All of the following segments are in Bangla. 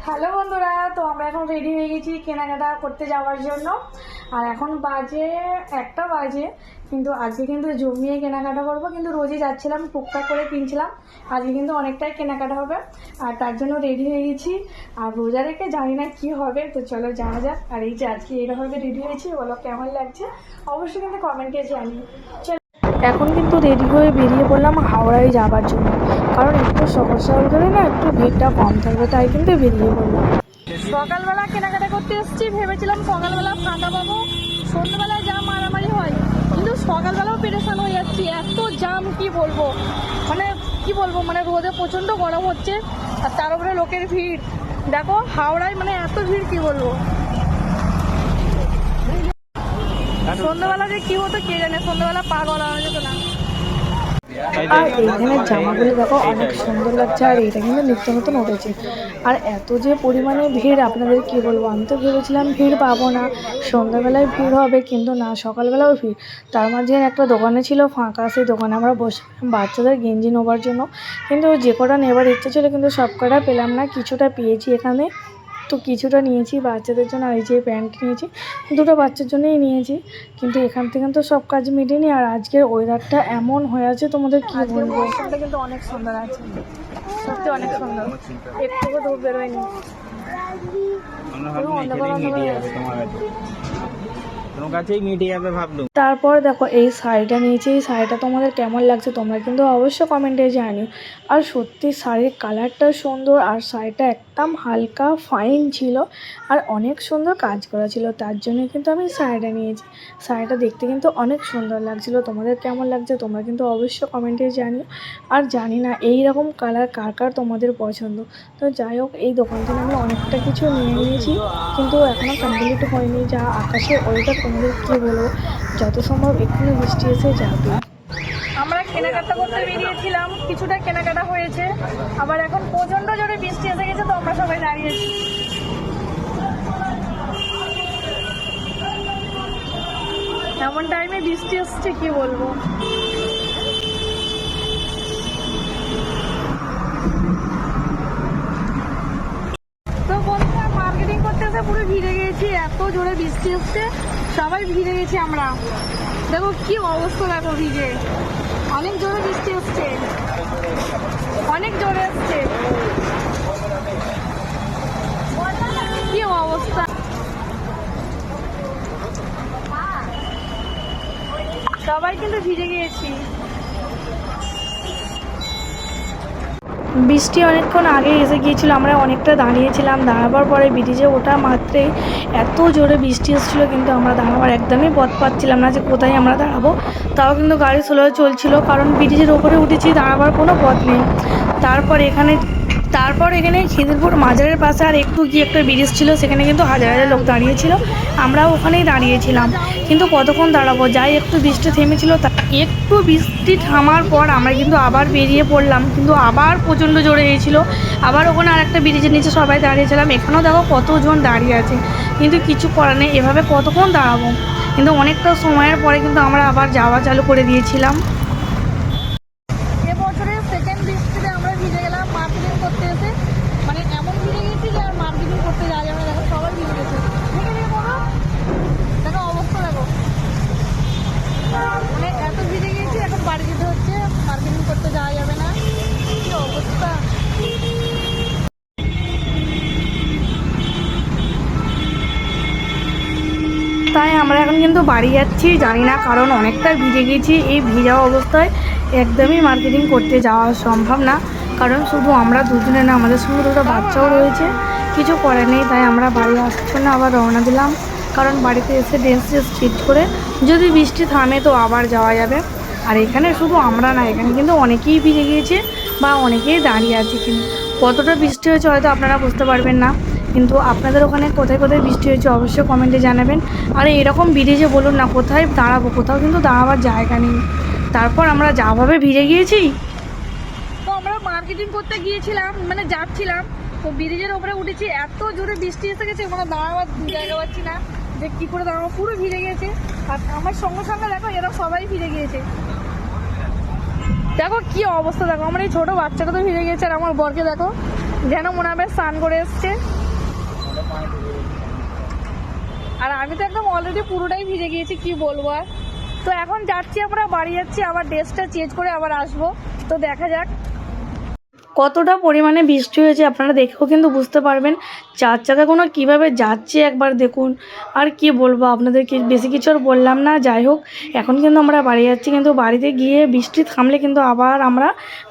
হ্যালো বন্ধুরা, তো আমরা এখন রেডি হয়ে গেছি কেনাকাটা করতে যাওয়ার জন্য। আর এখন বাজে 1টা বাজে, কিন্তু আজকে কিন্তু জমিয়ে কেনাকাটা করবো। কিন্তু রোজই যাচ্ছিলাম, টুকটাক করে কিনছিলাম, আজকে কিন্তু অনেকটাই কেনাকাটা হবে। আর তার জন্য রেডি হয়ে গেছি। আর রোজা রেখে জানি না কি হবে, তো চলো যাওয়া যাক। আর এই যে আজকে এইভাবে রেডি হয়েছি, বলো কেমন লাগছে অবশ্যই কিন্তু কমেন্টে জানি। এখন কিন্তু রেডি হয়ে বেরিয়ে পড়লাম হাওড়ায় যাবার জন্য, কারণ একটু সকাল সকাল করে না একটু ভিড়টা কম থাকবে, তাই কিন্তু বেরিয়ে পড়লাম। সকালবেলা কেনাকাটা করতে এসেছি, ভেবেছিলাম সকালবেলা ফাঁকা পাবো, সন্ধ্যাবেলায় যা মারামারি হয়, কিন্তু সকালবেলাও পেরেশান হয়ে যাচ্ছি, এত জাম কি বলবো। মানে রোদে প্রচণ্ড গরম হচ্ছে, আর তার উপরে লোকের ভিড় দেখো হাওড়ায়, মানে এত ভিড় কি বলবো। সন্ধ্যাবেলা যে কি হতো কে জানে, সন্ধ্যাবেলা পা গলানো যেত না। আর এইখানে জামাগুলো দেখো অনেক সুন্দর লাগছে, আর এটা কিন্তু নিত্য নতুন উঠেছে। আর এত যে পরিমাণে ভিড় আপনাদের কি বলবো, আমি তো ভেবেছিলাম ভিড় পাবো না, সন্ধ্যাবেলায় ভিড় হবে, কিন্তু না, সকালবেলাও ভিড়। তার মাঝে একটা দোকানে ছিল ফাঁকা, সেই দোকানে আমরা বসে বাচ্চাদের গেঞ্জি নেবার জন্য, কিন্তু যে কটা নেবার ইচ্ছে ছিল কিন্তু সব কটা পেলাম না, কিছুটা পেয়েছি এখানে। তো কিছুটা নিয়েছি বাচ্চাদের জন্য, আর এই যে প্যান্ট নিয়েছি, দুটো বাচ্চার জন্যই নিয়েছি। কিন্তু এখান থেকে তো সব কাজ মেটেনি। আর আজকের ওয়েদারটা এমন হয়ে আছে, তোমাদের কি বলবো, মৌসুমটা কিন্তু অনেক সুন্দর আছে, সত্যি অনেক সুন্দর, একটুকু ধূপ বেরোয়নি। তারপর দেখো এই শাড়িটা নিয়েছি, এই শাড়িটা তোমাদের কেমন লাগছে তোমরা কিন্তু অবশ্যই কমেন্টে জানিও। আর সত্যি শাড়ির কালারটা সুন্দর, আর শাড়িটা একদম হালকা ফাইন ছিল, আর অনেক সুন্দর কাজ করা ছিল, তার জন্য কিন্তু আমি শাড়িটা নিয়েছি। শাড়িটা দেখতে কিন্তু অনেক সুন্দর লাগছিল, তোমাদের কেমন লাগছে তোমরা কিন্তু অবশ্যই কমেন্টে জানিও। আর জানি না এই রকম কালার কার কার তোমাদের পছন্দ। তো যাই হোক, এই দোকান থেকে আমি অনেকটা কিছু নিয়ে নিয়েছি, কিন্তু এখনও কমপ্লিট হয়নি। যা আকাশের ওয়েদার তোমাদের কী বলবো, যত সম্ভব এক্ষুনি বৃষ্টি এসে যাবে। আমরা কেনাকাটা করতে বেরিয়েছিলাম, কিছুটা কেনাকাটা হয়েছে, আবার এখন প্রচণ্ড জোরে বৃষ্টি এসে গেছে, তো আমরা সবাই দাঁড়িয়েছি। এমন টাইমে বৃষ্টি আসছে কি বলবো। তো বন্ধুরা, মার্কেটিং করতে এসে পুরো ভিড়ে গেছি, এত জোরে বৃষ্টি আসছে, সবাই ভিড়ে গেছি আমরা। দেখো কি অবস্থা, দেখো ভিজে, অনেক জোরে বৃষ্টি আসছে, অনেক জোরে আসছে, কি অবস্থা। সবাই কিন্তু ভিজে গিয়েছি। বৃষ্টি অনেকক্ষণ আগে এসে গিয়েছিল, আমরা অনেকটা দাঁড়িয়েছিলাম, দাঁড়াবার পরে ব্রিজে ওঠা মাত্রই এত জোরে বৃষ্টি এসেছিলো, কিন্তু আমরা দাঁড়াবার একদমই পথ পাচ্ছিলাম না যে কোথায় আমরা দাঁড়াবো। তাও কিন্তু গাড়ি স্লো চলছিল, কারণ ব্রিজের ওপরে উঠেছি, দাঁড়াবার কোনো পথ নেই। তারপর এখানে খিদিরপুর মাজারের পাশে আর একটু গিয়ে একটা ব্রিজ ছিল, সেখানে কিন্তু হাজার হাজার লোক দাঁড়িয়েছিল, আমরাও ওখানেই দাঁড়িয়েছিলাম। কিন্তু কতক্ষণ দাঁড়াবো, যাই একটু বৃষ্টি থেমেছিল, একটু বৃষ্টি থামার পর আমরা কিন্তু আবার বেরিয়ে পড়লাম, কিন্তু আবার প্রচণ্ড জোরে হয়েছিল। আবার ওখানে আর একটা ব্রিজের নিচে সবাই দাঁড়িয়েছিলাম, এখানেও দেখো কতজন দাঁড়িয়ে আছে, কিন্তু কিছু করার নেই, এভাবে কতক্ষণ দাঁড়াবো। কিন্তু অনেকটা সময়ের পরে কিন্তু আমরা আবার যাওয়া চালু করে দিয়েছিলাম। এবছরের সেকেন্ড বৃষ্টিতে আমরা ভিজে গেলাম মার্কেটিং করতে এসে, মানে এমন ভিজে গেছি যে আর মার্কেটিং করতে যাওয়া যাবে না। দেখো সবাই ভিজে গেছে, দেখো অবস্থা দেখো, মানে এত ভিজে গেছি, এখন বাড়ি যেতে হচ্ছে, মার্কেটিং করতে যাওয়া যাবে না, কি অবস্থা। তাই আমরা এখন কিন্তু বাড়ি যাচ্ছি, জানি না কারণ অনেকটা ভিজে গেছি, এই ভিজা অবস্থায় একদমই মার্কেটিং করতে যাওয়া সম্ভব না, কারণ শুধু আমরা দুজনে না, আমাদের সঙ্গে দুটো বাচ্চাও রয়েছে, কিছু করার নেই। তাই আমরা বাড়ি আসার জন্য আবার রওনা দিলাম, কারণ বাড়িতে এসে ড্রেস চেঞ্জ করে যদি বৃষ্টি থামে তো আবার যাওয়া যাবে। আর এখানে শুধু আমরা না, এখানে কিন্তু অনেকেই ভিজে গিয়েছে বা অনেকেই দাঁড়িয়ে আছে, কিন্তু কতটা বৃষ্টি হয়েছে হয়তো আপনারা বুঝতে পারবেন না, কিন্তু আপনাদের ওখানে কোথায় কোথায় বৃষ্টি হয়েছে অবশ্যই কমেন্টে জানাবেন। আর এরকম ব্রিজে বলুন না কোথায় দাঁড়াবো, কোথাও কিন্তু দাঁড়াবার জায়গা নেই। তারপর আমরা যাভাবে ভিজে গিয়েছি, তো আমরা মার্কেটিং করতে গিয়েছিলাম, মানে যাচ্ছিলাম, তো ব্রিজের ওপরে উঠেছি, এত জোরে বৃষ্টি এসে গেছে, মানে দাঁড়াবার জায়গা পাচ্ছি না যে কী করে দাঁড়াবো, পুরো ভিজে গিয়েছে। আর আমার সঙ্গে সঙ্গে দেখো এরা সবাই ভিজে গিয়েছে, দেখো কি অবস্থা, দেখো আমার এই ছোটো বাচ্চাটা তো ভিজে গিয়েছে, আর আমার বরকে দেখো যেন মনে হবে স্নান করে এসছে। আর আমি তো একদম অলরেডি পুরোটাই ভিজে গিয়েছি, কি বলবো আর। তো এখন যাচ্ছি, আমরা বাড়ি যাচ্ছি, আবার ড্রেসটা চেঞ্জ করে আবার আসবো। তো দেখা যাক কতটা পরিমাণে বৃষ্টি হয়েছে, আপনারা দেখেও কিন্তু বুঝতে পারবেন। চার চাকাগুলো কীভাবে যাচ্ছে একবার দেখুন। আর কি বলবো আপনাদেরকে, বেশি কিছু আর বললাম না। যাই হোক, এখন কিন্তু আমরা বাড়ি যাচ্ছি, কিন্তু বাড়িতে গিয়ে বৃষ্টি থামলে কিন্তু আবার আমরা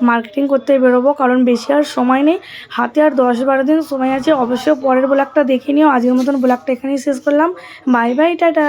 মার্কেটিং করতে বেরোবো, কারণ বেশি আর সময় নেই হাতে, আর 10-12 দিন সময় আছে। অবশ্যই পরের ব্লগটা দেখে নিও। আজকের মতন ব্লগটা এখানেই শেষ করলাম। Bye bye, tata.